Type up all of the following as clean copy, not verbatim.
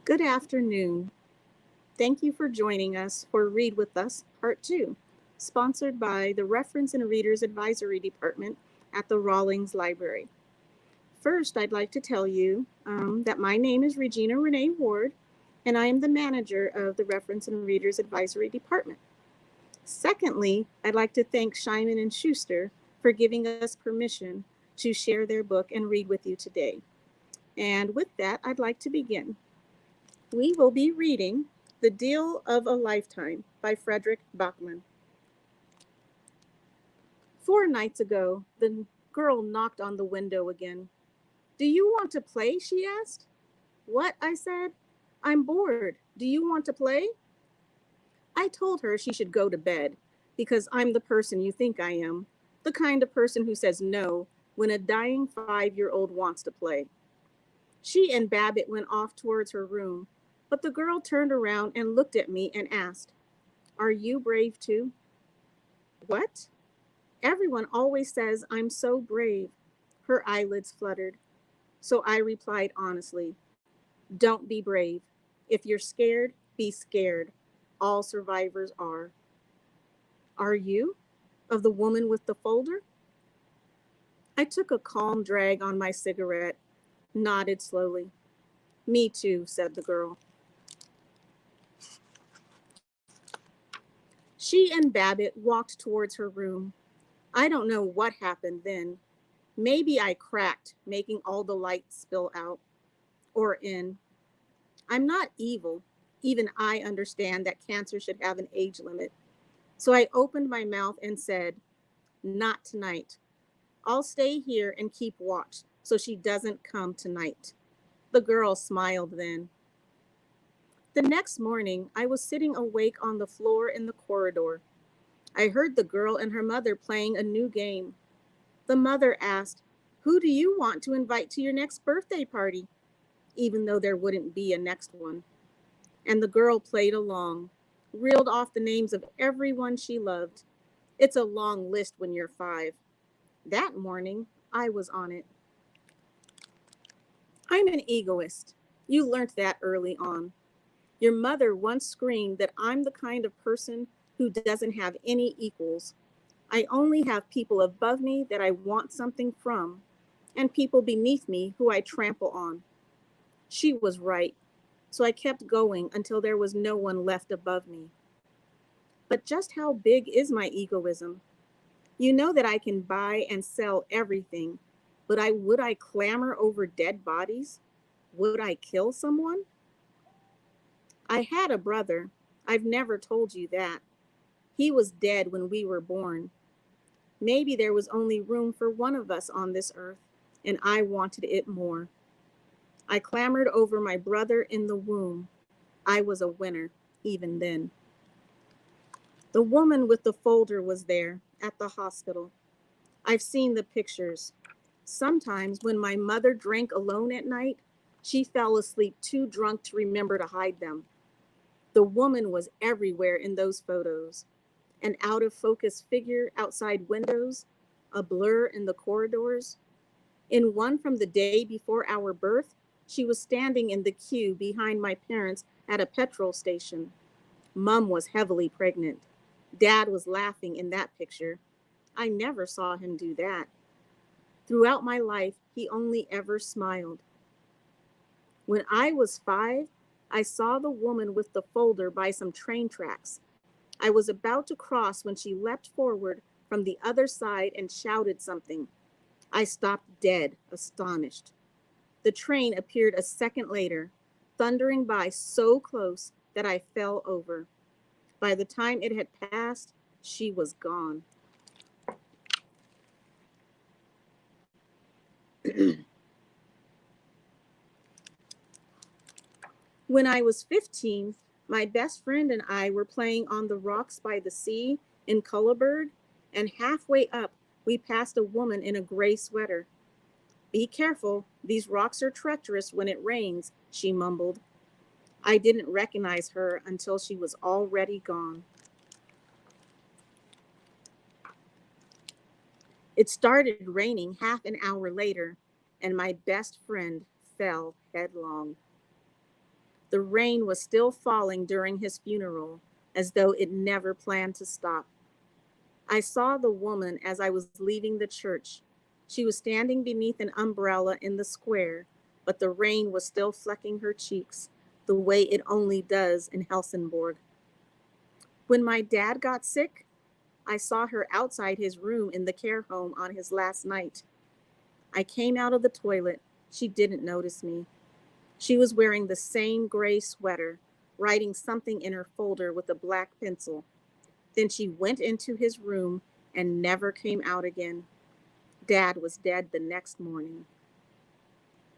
Good afternoon. Thank you for joining us for Read With Us Part 2, sponsored by the Reference and Readers Advisory Department at the Rawlings Library. First, I'd like to tell you that my name is Regina Renee Ward, and I am the manager of the Reference and Readers Advisory Department. Secondly, I'd like to thank Scheinman and Schuster for giving us permission to share their book and read with you today. And with that, I'd like to begin. We will be reading The Deal of a Lifetime by Frederick Bachman. 4 nights ago, the girl knocked on the window again. Do you want to play? She asked. What? I said. I'm bored. Do you want to play? I told her she should go to bed because I'm the person you think I am, the kind of person who says no when a dying 5-year-old wants to play. She and Babbitt went off towards her room, but the girl turned around and looked at me and asked, Are you brave too? What? Everyone always says I'm so brave. Her eyelids fluttered. So I replied honestly, Don't be brave. If you're scared, be scared. All survivors are. Are you? Of the woman with the folder? I took a calm drag on my cigarette, nodded slowly. Me too, said the girl. She and Babbitt walked towards her room. I don't know what happened then. Maybe I cracked, making all the light spill out or in. I'm not evil. Even I understand that cancer should have an age limit. So I opened my mouth and said, Not tonight. I'll stay here and keep watch so she doesn't come tonight. The girl smiled then. The next morning, I was sitting awake on the floor in the corridor. I heard the girl and her mother playing a new game. The mother asked, Who do you want to invite to your next birthday party? Even though there wouldn't be a next one. And the girl played along, reeled off the names of everyone she loved. It's a long list when you're 5. That morning, I was on it. I'm an egoist. You learnt that early on. Your mother once screamed that I'm the kind of person who doesn't have any equals. I only have people above me that I want something from, and people beneath me who I trample on. She was right, so I kept going until there was no one left above me. But just how big is my egoism? You know that I can buy and sell everything, but would I clamor over dead bodies? Would I kill someone? I had a brother. I've never told you that. He was dead when we were born. Maybe there was only room for one of us on this earth, and I wanted it more. I clamored over my brother in the womb. I was a winner, even then. The woman with the folder was there at the hospital. I've seen the pictures. Sometimes when my mother drank alone at night, she fell asleep too drunk to remember to hide them. The woman was everywhere in those photos. An out of focus figure outside windows, a blur in the corridors. In one from the day before our birth, she was standing in the queue behind my parents at a petrol station. Mom was heavily pregnant. Dad was laughing in that picture. I never saw him do that. Throughout my life, he only ever smiled. When I was 5, I saw the woman with the folder by some train tracks. I was about to cross when she leapt forward from the other side and shouted something. I stopped dead, astonished. The train appeared a second later, thundering by so close that I fell over. By the time it had passed, she was gone. When I was 15, my best friend and I were playing on the rocks by the sea in Culleberg, and halfway up, we passed a woman in a gray sweater. Be careful, these rocks are treacherous when it rains, she mumbled. I didn't recognize her until she was already gone. It started raining half an hour later, and my best friend fell headlong. The rain was still falling during his funeral, as though it never planned to stop. I saw the woman as I was leaving the church. She was standing beneath an umbrella in the square, but the rain was still flecking her cheeks, the way it only does in Helsingborg. When my dad got sick, I saw her outside his room in the care home on his last night. I came out of the toilet. She didn't notice me. She was wearing the same gray sweater, writing something in her folder with a black pencil. Then she went into his room and never came out again. Dad was dead the next morning.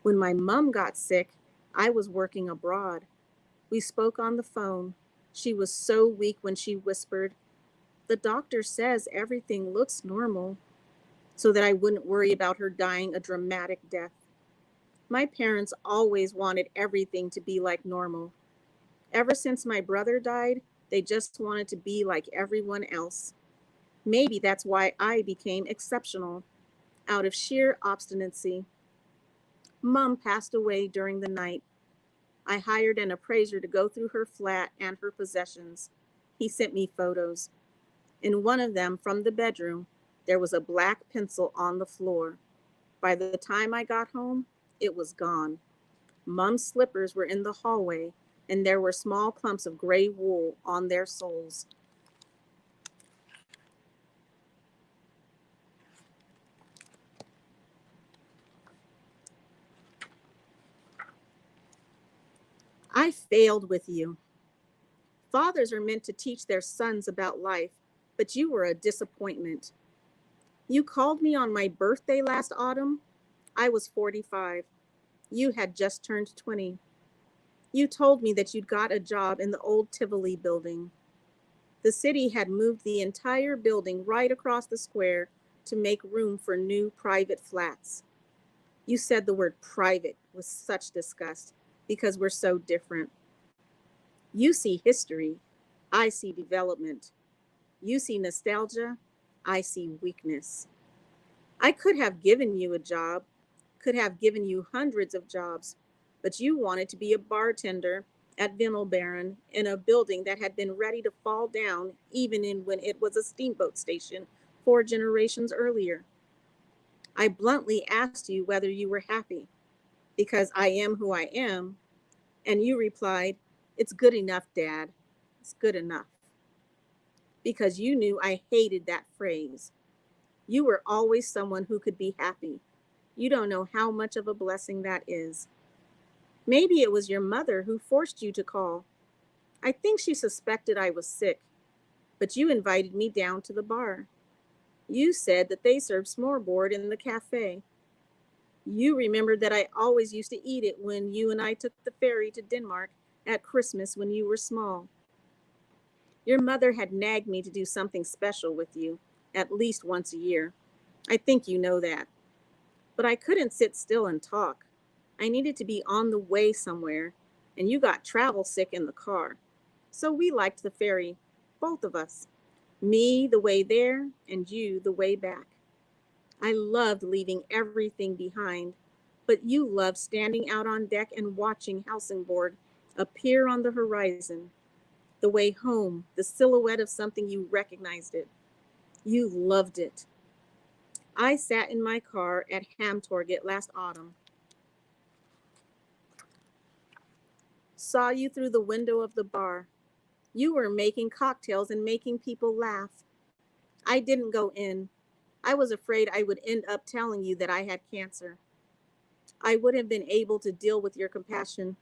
When my mom got sick, I was working abroad. We spoke on the phone. She was so weak when she whispered, "The doctor says everything looks normal," so that I wouldn't worry about her dying a dramatic death. My parents always wanted everything to be like normal. Ever since my brother died, they just wanted to be like everyone else. Maybe that's why I became exceptional, out of sheer obstinacy. Mom passed away during the night. I hired an appraiser to go through her flat and her possessions. He sent me photos. In one of them, from the bedroom, there was a black pencil on the floor. By the time I got home, it was gone. Mom's slippers were in the hallway, and there were small clumps of gray wool on their soles. I failed with you. Fathers are meant to teach their sons about life, but you were a disappointment. You called me on my birthday last autumn. I was 45. You had just turned 20. You told me that you'd got a job in the old Tivoli building. The city had moved the entire building right across the square to make room for new private flats. You said the word private with such disgust because we're so different. You see history, I see development. You see nostalgia, I see weakness. I could have given you a job, could have given you hundreds of jobs, but you wanted to be a bartender at Vimmelbaron in a building that had been ready to fall down even when it was a steamboat station 4 generations earlier. I bluntly asked you whether you were happy, because I am who I am, and you replied, "It's good enough, Dad. It's good enough." Because you knew I hated that phrase. You were always someone who could be happy. You don't know how much of a blessing that is. Maybe it was your mother who forced you to call. I think she suspected I was sick, but you invited me down to the bar. You said that they served smørrebrød in the cafe. You remembered that I always used to eat it when you and I took the ferry to Denmark at Christmas when you were small. Your mother had nagged me to do something special with you, at least once a year. I think you know that. But I couldn't sit still and talk. I needed to be on the way somewhere, and you got travel sick in the car. So we liked the ferry, both of us. Me the way there, and you the way back. I loved leaving everything behind, but you loved standing out on deck and watching Helsingborg appear on the horizon. The way home, the silhouette of something you recognized it. You loved it. I sat in my car at Hamtorget last autumn. Saw you through the window of the bar. You were making cocktails and making people laugh. I didn't go in. I was afraid I would end up telling you that I had cancer. I would have been able to deal with your compassion.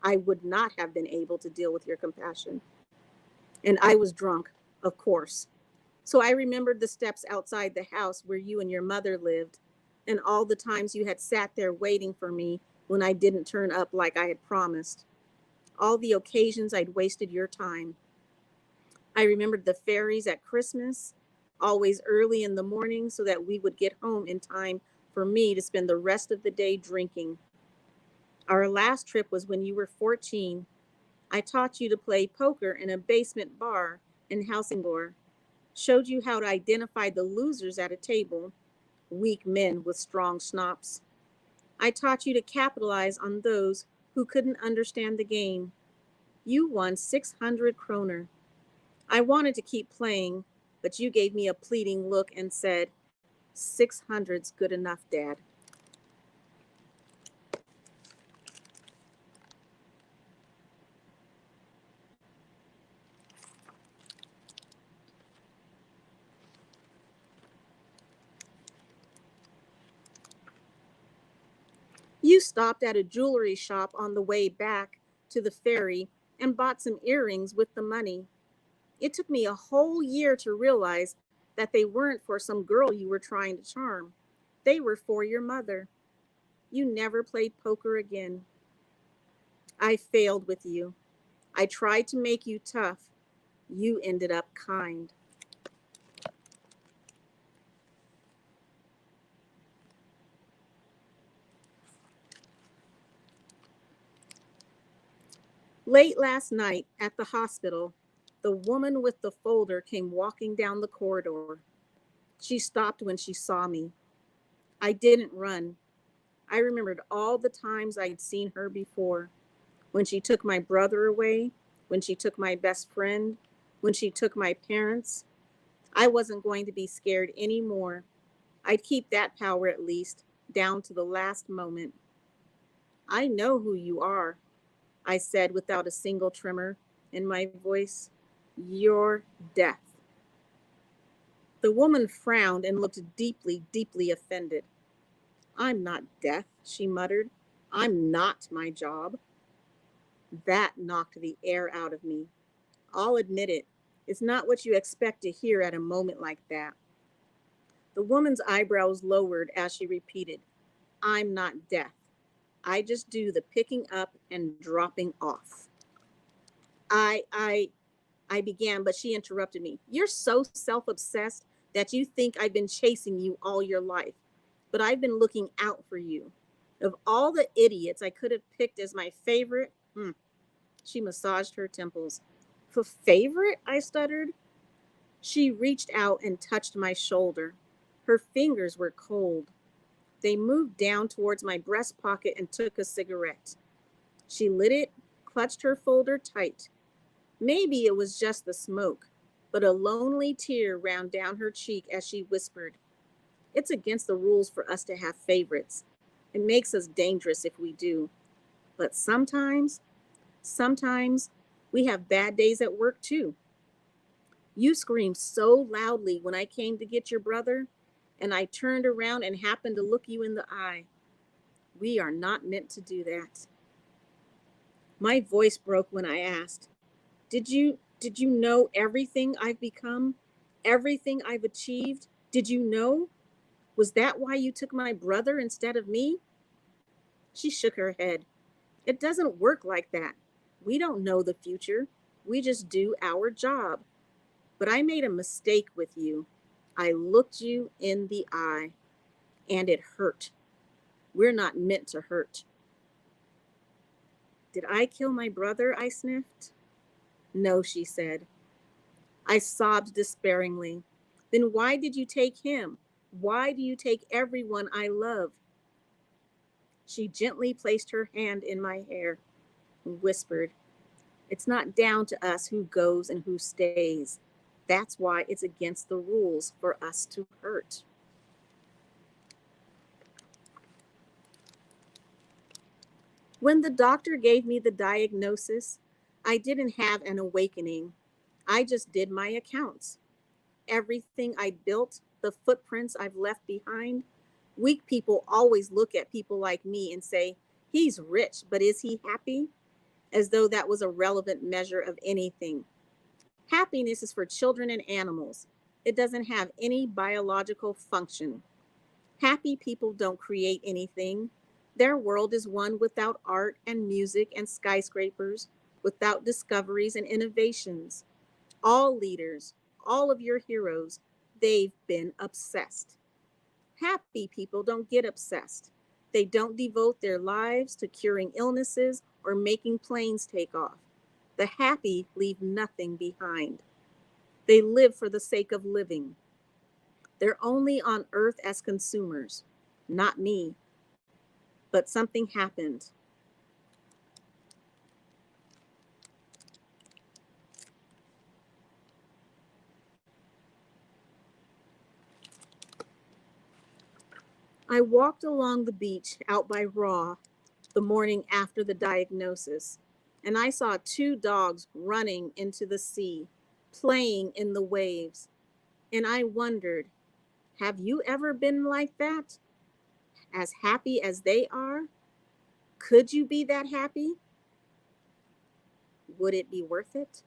I would not have been able to deal with your compassion. And I was drunk, of course. So I remembered the steps outside the house where you and your mother lived, and all the times you had sat there waiting for me when I didn't turn up like I had promised. All the occasions I'd wasted your time. I remembered the ferries at Christmas, always early in the morning so that we would get home in time for me to spend the rest of the day drinking. Our last trip was when you were 14. I taught you to play poker in a basement bar in Helsingborg, showed you how to identify the losers at a table, weak men with strong schnapps. I taught you to capitalize on those who couldn't understand the game. You won 600 kroner. I wanted to keep playing, but you gave me a pleading look and said, 600's good enough, Dad. You stopped at a jewelry shop on the way back to the ferry and bought some earrings with the money. It took me a whole year to realize that they weren't for some girl you were trying to charm. They were for your mother. You never played poker again. I failed with you. I tried to make you tough. You ended up kind. Late last night at the hospital, the woman with the folder came walking down the corridor. She stopped when she saw me. I didn't run. I remembered all the times I'd seen her before. When she took my brother away, when she took my best friend, when she took my parents. I wasn't going to be scared anymore. I'd keep that power at least, down to the last moment. I know who you are, I said without a single tremor in my voice. You're death. The woman frowned and looked deeply, deeply offended. I'm not death, she muttered. I'm not my job. That knocked the air out of me. I'll admit it. It's not what you expect to hear at a moment like that. The woman's eyebrows lowered as she repeated, I'm not death. I just do the picking up and dropping off. I, I, I began, but she interrupted me. You're so self-obsessed that you think I've been chasing you all your life, but I've been looking out for you. Of all the idiots I could have picked as my favorite, she massaged her temples. For favorite? I stuttered. She reached out and touched my shoulder. Her fingers were cold. They moved down towards my breast pocket and took a cigarette. She lit it, clutched her folder tight. Maybe it was just the smoke, but a lonely tear ran down her cheek as she whispered, It's against the rules for us to have favorites. It makes us dangerous if we do. But sometimes we have bad days at work too. You screamed so loudly when I came to get your brother, and I turned around and happened to look you in the eye. We are not meant to do that. My voice broke when I asked, did you know everything I've become? Everything I've achieved? Did you know? Was that why you took my brother instead of me? She shook her head. It doesn't work like that. We don't know the future. We just do our job. But I made a mistake with you. I looked you in the eye, and it hurt. We're not meant to hurt. Did I kill my brother? I sniffed. No, she said. I sobbed despairingly. Then why did you take him? Why do you take everyone I love? She gently placed her hand in my hair and whispered, It's not down to us who goes and who stays. That's why it's against the rules for us to hurt. When the doctor gave me the diagnosis, I didn't have an awakening. I just did my accounts. Everything I built, the footprints I've left behind. Weak people always look at people like me and say, he's rich, but is he happy? As though that was a relevant measure of anything. Happiness is for children and animals. It doesn't have any biological function. Happy people don't create anything. Their world is one without art and music and skyscrapers, without discoveries and innovations. All leaders, all of your heroes, they've been obsessed. Happy people don't get obsessed. They don't devote their lives to curing illnesses or making planes take off. The happy leave nothing behind. They live for the sake of living. They're only on earth as consumers, not me. But something happened. I walked along the beach out by Raw the morning after the diagnosis, and I saw two dogs running into the sea, playing in the waves. And I wondered, have you ever been like that? As happy as they are? Could you be that happy? Would it be worth it?